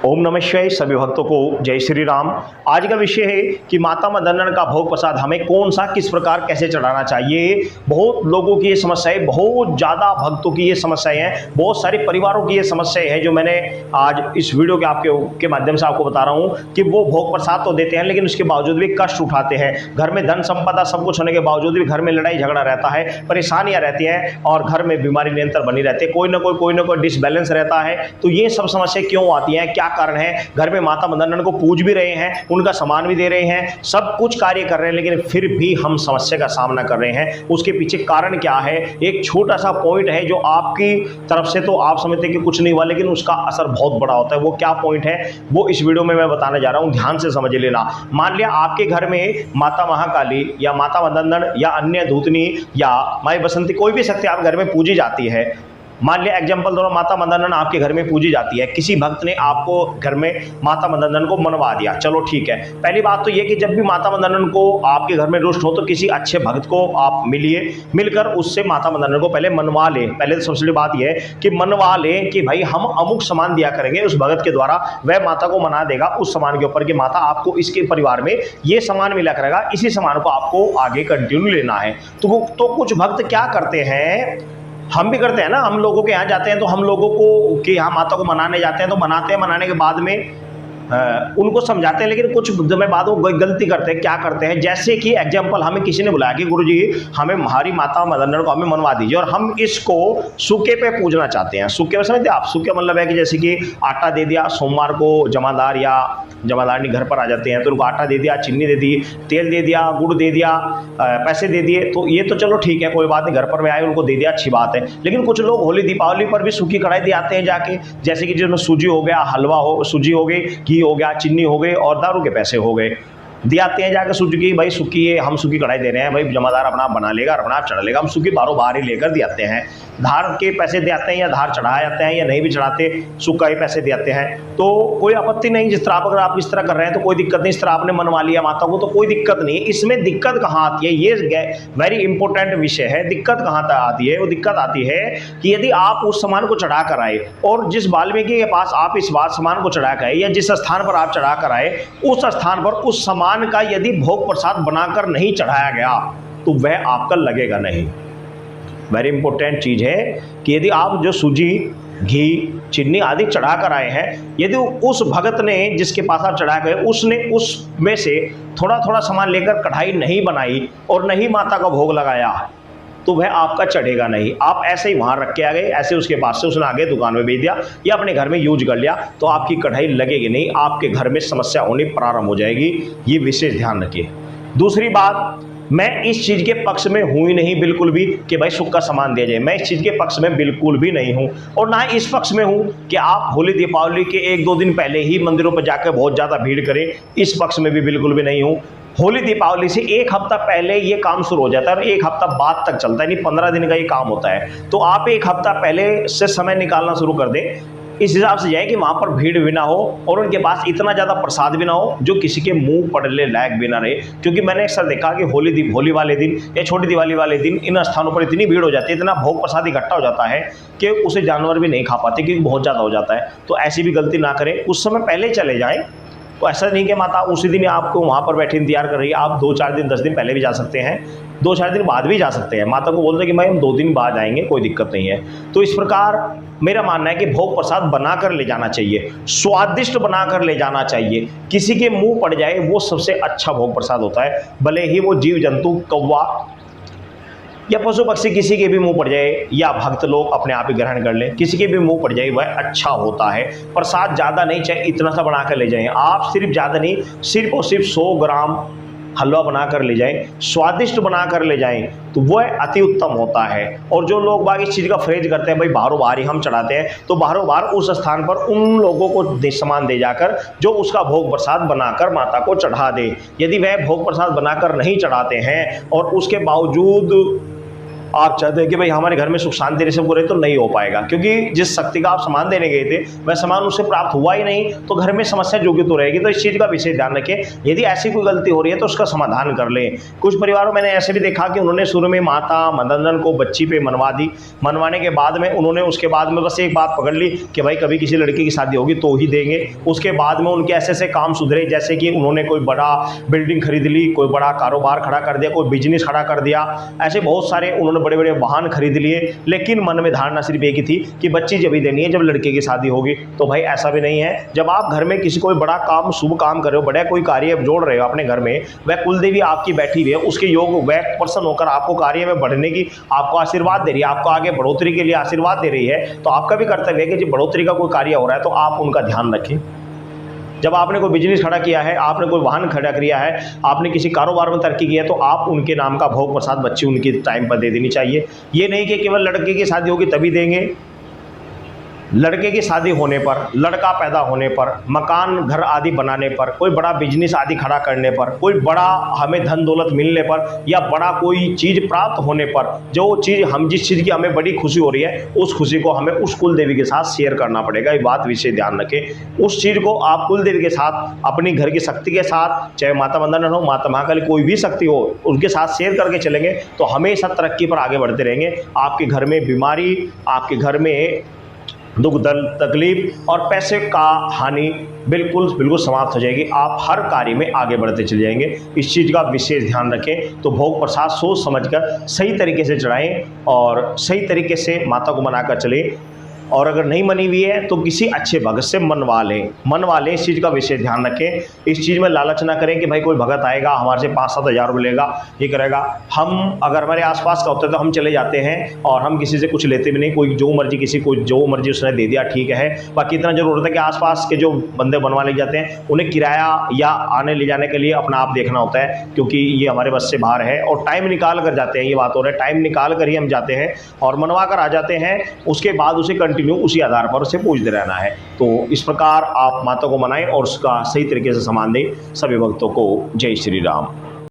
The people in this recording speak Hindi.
ओम नमः शिवाय। सभी भक्तों को जय श्री राम। आज का विषय है कि माता मदनन का भोग प्रसाद हमें कौन सा किस प्रकार कैसे चढ़ाना चाहिए। बहुत लोगों की ये समस्या है, बहुत ज़्यादा भक्तों की ये समस्याएं हैं, बहुत सारे परिवारों की ये समस्याएं हैं जो मैंने आज इस वीडियो के माध्यम से आपको बता रहा हूँ कि वो भोग प्रसाद तो देते हैं लेकिन उसके बावजूद भी कष्ट उठाते हैं। घर में धन संपदा सब कुछ होने के बावजूद भी घर में लड़ाई झगड़ा रहता है, परेशानियां रहती हैं और घर में बीमारी निरंतर बनी रहती है, कोई ना कोई डिसबैलेंस रहता है। तो ये सब समस्या क्यों आती हैं, क्या कारण है? घर में माता मदनन को पूज भी रहे हैं, उनका सामान भी दे रहे हैं, सब कुछ कार्य कर रहे हैं, लेकिन फिर भी हम समस्या का सामना कर रहे हैं। उसके पीछे कारण क्या है? एक छोटा सा पॉइंट है जो आपकी तरफ से तो आप समझते हैं कि कुछ नहीं हुआ, लेकिन उसका असर बहुत बड़ा होता है। वो क्या पॉइंट है वो इस वीडियो में मैं बताने जा रहा हूं, ध्यान से समझ लेना। मान लिया आपके घर में माता महाकाली या माता मदनन या अन्य धूतनी या माई बसंती कोई भी शक्ति आप घर में पूजी जाती है। मान लिया एग्जाम्पल दोनों माता मदनन आपके घर में पूजी जाती है, किसी भक्त ने आपको घर में माता मदनन को मनवा दिया, चलो ठीक है। पहली बात तो ये कि जब भी माता मदनन को आपके घर में रुष्ट हो तो किसी अच्छे भक्त को आप मिलिए, मिलकर उससे माता मदनन को पहले मनवा लें। पहले तो सबसे बड़ी बात यह है कि मनवा लें कि भाई हम अमुक सामान दिया करेंगे उस भगत के द्वारा, वह माता को मना देगा उस सामान के ऊपर कि माता आपको इसके परिवार में ये सामान मिला करेगा, इसी सामान को आपको आगे कंटिन्यू लेना है। तो कुछ भक्त क्या करते हैं, हम भी करते हैं ना, हम लोगों के यहाँ जाते हैं तो हम लोगों को कि यहाँ माता को मनाने जाते हैं तो मनाते हैं, मनाने के बाद में उनको समझाते हैं, लेकिन कुछ समय बाद वो गलती करते हैं। क्या करते हैं? जैसे कि एग्जाम्पल हमें किसी ने बुलाया कि गुरुजी हमें हमारी माता मदनन को हमें मनवा दीजिए और हम इसको सूखे पे पूजना चाहते हैं। सूखे में समझते हैं आप? सूखे मतलब है कि जैसे कि आटा दे दिया, सोमवार को जमादार या जमादारनी घर पर आ जाते हैं तो उनको आटा दे दिया, चीनी दे दी, तेल दे दिया, गुड़ दे दिया, पैसे दे दिए, तो ये तो चलो ठीक है, कोई बात नहीं, घर पर में आए उनको दे दिया, अच्छी बात है। लेकिन कुछ लोग होली दीपावली पर भी सूखी कढ़ाई दे आते हैं जाके, जैसे कि जिसमें सूजी हो गया, हलवा हो, सूजी हो गई, घी हो गया, चीनी हो गई और दारू के पैसे हो गए, दिए आते हैं जाकर सूजी की, भाई सूखी है, हम सूखी कढ़ाई दे रहे हैं, भाई जमादार अपना आप बना लेगा, अपना आप चढ़ा लेगा, हम सूखी बारों बाहर ही लेकर दे आते हैं। धार के पैसे दे आते हैं या धार चढ़ाए जाते हैं या नहीं भी चढ़ाते, सूखा ही पैसे दे आते हैं, तो कोई आपत्ति नहीं। जिस तरह अगर आप इस तरह कर रहे हैं तो कोई दिक्कत नहीं, इस तरह आपने मनवा लिया माता को तो कोई दिक्कत नहीं है। इसमें दिक्कत कहाँ आती है, ये वेरी इंपॉर्टेंट विषय है। दिक्कत कहाँ तक आती है? वो दिक्कत आती है कि यदि आप उस सामान को चढ़ा कर आए और जिस वाल्मीकि के पास आप इस बात सामान को चढ़ा कर आए या जिस स्थान पर आप चढ़ा कर आए उस स्थान पर उस सामान का यदि भोग प्रसाद बनाकर नहीं चढ़ाया गया तो वह आपका लगेगा नहीं। वेरी इंपॉर्टेंट चीज़ है कि यदि आप जो सूजी, घी, चीनी आदि चढ़ा कर आए हैं, यदि उस भगत ने जिसके पास आप चढ़ा गए उसने उसमें से थोड़ा थोड़ा सामान लेकर कढ़ाई नहीं बनाई और नहीं माता का भोग लगाया तो वह आपका चढ़ेगा नहीं। आप ऐसे ही वहाँ रख के आ गए, ऐसे उसके पास से उसने आगे दुकान में बेच दिया या अपने घर में यूज कर लिया तो आपकी कढ़ाई लगेगी नहीं, आपके घर में समस्या होनी प्रारंभ हो जाएगी। ये विशेष ध्यान रखिए। दूसरी बात, मैं इस चीज़ के पक्ष में हूँ ही नहीं बिल्कुल भी कि भाई सूखा सामान दिया जाए, मैं इस चीज़ के पक्ष में बिल्कुल भी नहीं हूँ और ना इस पक्ष में हूँ कि आप होली दीपावली के 1-2 दिन पहले ही मंदिरों पर जाकर बहुत ज़्यादा भीड़ करें, इस पक्ष में भी बिल्कुल भी नहीं हूँ। होली दीपावली से 1 हफ्ता पहले ये काम शुरू हो जाता है और 1 हफ्ता बाद तक चलता है, नहीं 15 दिन का ये काम होता है। तो आप 1 हफ्ता पहले से समय निकालना शुरू कर दें, इस हिसाब से जाए कि वहाँ पर भीड़ भी ना हो और उनके पास इतना ज़्यादा प्रसाद भी ना हो जो किसी के मुंह पड़ने लायक भी ना रहे। क्योंकि मैंने अक्सर देखा कि होली वाले दिन या छोटी दिवाली वाले दिन इन स्थानों पर इतनी भीड़ हो जाती है, इतना भोग प्रसाद इकट्ठा हो जाता है कि उसे जानवर भी नहीं खा पाते क्योंकि बहुत ज़्यादा हो जाता है। तो ऐसी भी गलती ना करें, उस समय पहले चले जाएँ। तो ऐसा नहीं कि माता उसी दिन आपको वहाँ पर बैठे इंतजार कर रही है, आप 2-4 दिन 10 दिन पहले भी जा सकते हैं, 2-4 दिन बाद भी जा सकते हैं। माता को बोलते हैं कि भाई हम 2 दिन बाद आएंगे, कोई दिक्कत नहीं है। तो इस प्रकार मेरा मानना है कि भोग प्रसाद बनाकर ले जाना चाहिए, स्वादिष्ट बनाकर ले जाना चाहिए। किसी के मुंह पड़ जाए वो सबसे अच्छा भोग प्रसाद होता है, भले ही वो जीव जंतु, कौवा या पशु पक्षी किसी के भी मुंह पड़ जाए या भक्त लोग अपने आप ही ग्रहण कर लें, किसी के भी मुंह पड़ जाए वह अच्छा होता है। प्रसाद ज़्यादा नहीं, चाहे इतना सा बना कर ले जाएं आप, सिर्फ ज़्यादा नहीं, सिर्फ और सिर्फ 100 ग्राम हलवा बना कर ले जाएं, स्वादिष्ट बना कर ले जाएं तो वह अति उत्तम होता है। और जो लोग बाग इस चीज़ का फ्रेज करते हैं भाई बाहरों बाहर ही हम चढ़ाते हैं, तो बाहरों बाहर उस स्थान पर उन लोगों को सामान दे जाकर जो उसका भोग प्रसाद बनाकर माता को चढ़ा दे। यदि वह भोग प्रसाद बनाकर नहीं चढ़ाते हैं और उसके बावजूद आप चाहते हैं कि भाई हमारे घर में सुख शांति से पूरे, तो नहीं हो पाएगा, क्योंकि जिस शक्ति का आप सामान देने गए थे वह सामान उससे प्राप्त हुआ ही नहीं, तो घर में समस्या जो कि तो रहेगी। तो इस चीज़ का विशेष ध्यान रखें। यदि ऐसी कोई गलती हो रही है तो उसका समाधान कर लें। कुछ परिवारों मैंने ऐसे भी देखा कि उन्होंने शुरू में माता मदन को बच्ची पे मनवा दी, मनवाने के बाद में उन्होंने उसके बाद में बस एक बात पकड़ ली कि भाई कभी किसी लड़की की शादी होगी तो ही देंगे। उसके बाद में उनके ऐसे ऐसे काम सुधरे, जैसे कि उन्होंने कोई बड़ा बिल्डिंग खरीद ली, कोई बड़ा कारोबार खड़ा कर दिया, कोई बिजनेस खड़ा कर दिया, ऐसे बहुत सारे उन्होंने बड़े बड़े वाहन खरीद लिए। लेकिन मन में धारणा सिर्फ एक ही थी कि बच्ची जब ही देनी है जब लड़के की शादी होगी। तो भाई ऐसा भी नहीं है। जब आप घर में किसी कोई बड़ा काम शुभ काम कर रहे हो, बड़ा कोई कार्य जोड़ रहे हो अपने घर में, वह कुलदेवी आपकी बैठी हुई है, उसके योग वह प्रसन्न होकर आपको कार्य में बढ़ने की आपको आशीर्वाद दे रही है, आपको आगे बढ़ोतरी के लिए आशीर्वाद दे रही है। तो आपका भी कर्तव्य है कि जब बढ़ोतरी का कोई कार्य हो रहा है तो आप उनका ध्यान रखें। जब आपने कोई बिजनेस खड़ा किया है, आपने कोई वाहन खड़ा किया है, आपने किसी कारोबार में तरक्की की है, तो आप उनके नाम का भोग प्रसाद बच्ची उनकी टाइम पर दे देनी चाहिए। ये नहीं कि केवल लड़के की शादी होगी तभी देंगे। लड़के की शादी होने पर, लड़का पैदा होने पर, मकान घर आदि बनाने पर, कोई बड़ा बिजनेस आदि खड़ा करने पर, कोई बड़ा हमें धन दौलत मिलने पर, या बड़ा कोई चीज़ प्राप्त होने पर, जो चीज़ हम जिस चीज़ की हमें बड़ी खुशी हो रही है, उस खुशी को हमें उस कुल देवी के साथ शेयर करना पड़ेगा। ये बात विशेष ध्यान रखें। उस चीज़ को आप कुल देवी के साथ, अपनी घर की शक्ति के साथ, चाहे माता मंदन हो, माता महाकाली, कोई भी शक्ति हो, उनके साथ शेयर करके चलेंगे तो हमेशा तरक्की पर आगे बढ़ते रहेंगे। आपके घर में बीमारी, आपके घर में दुख दर्द तकलीफ और पैसे का हानि बिल्कुल बिल्कुल समाप्त हो जाएगी। आप हर कार्य में आगे बढ़ते चले जाएंगे। इस चीज़ का विशेष ध्यान रखें। तो भोग प्रसाद सोच समझकर सही तरीके से चढ़ाएं और सही तरीके से माता को मनाकर चलें। और अगर नहीं मनी हुई है तो किसी अच्छे भगत से मनवा लें। इस चीज़ का विशेष ध्यान रखें। इस चीज़ में लालच ना करें कि भाई कोई भगत आएगा हमारे से 5-7 हज़ार रुपये लेगा, ये करेगा। हम अगर हमारे आसपास का होता है तो हम चले जाते हैं और हम किसी से कुछ लेते भी नहीं। कोई जो मर्जी किसी को जो मर्जी उसने दे दिया, ठीक है। बाकी इतना जरूर होता है कि आसपास के जो बंदे बनवा ले जाते हैं उन्हें किराया या आने ले जाने के लिए अपना आप देखना होता है, क्योंकि ये हमारे बस से बाहर है। और टाइम निकाल कर जाते हैं, ये बात हो रहा है, टाइम निकाल कर ही हम जाते हैं और मनवा कर आ जाते हैं। उसके बाद उसे कंटिन्यू उसी आधार पर उसे पूजते रहना है। तो इस प्रकार आप माता को मनाएं और उसका सही तरीके से सम्मान दें। सभी भक्तों को जय श्री राम।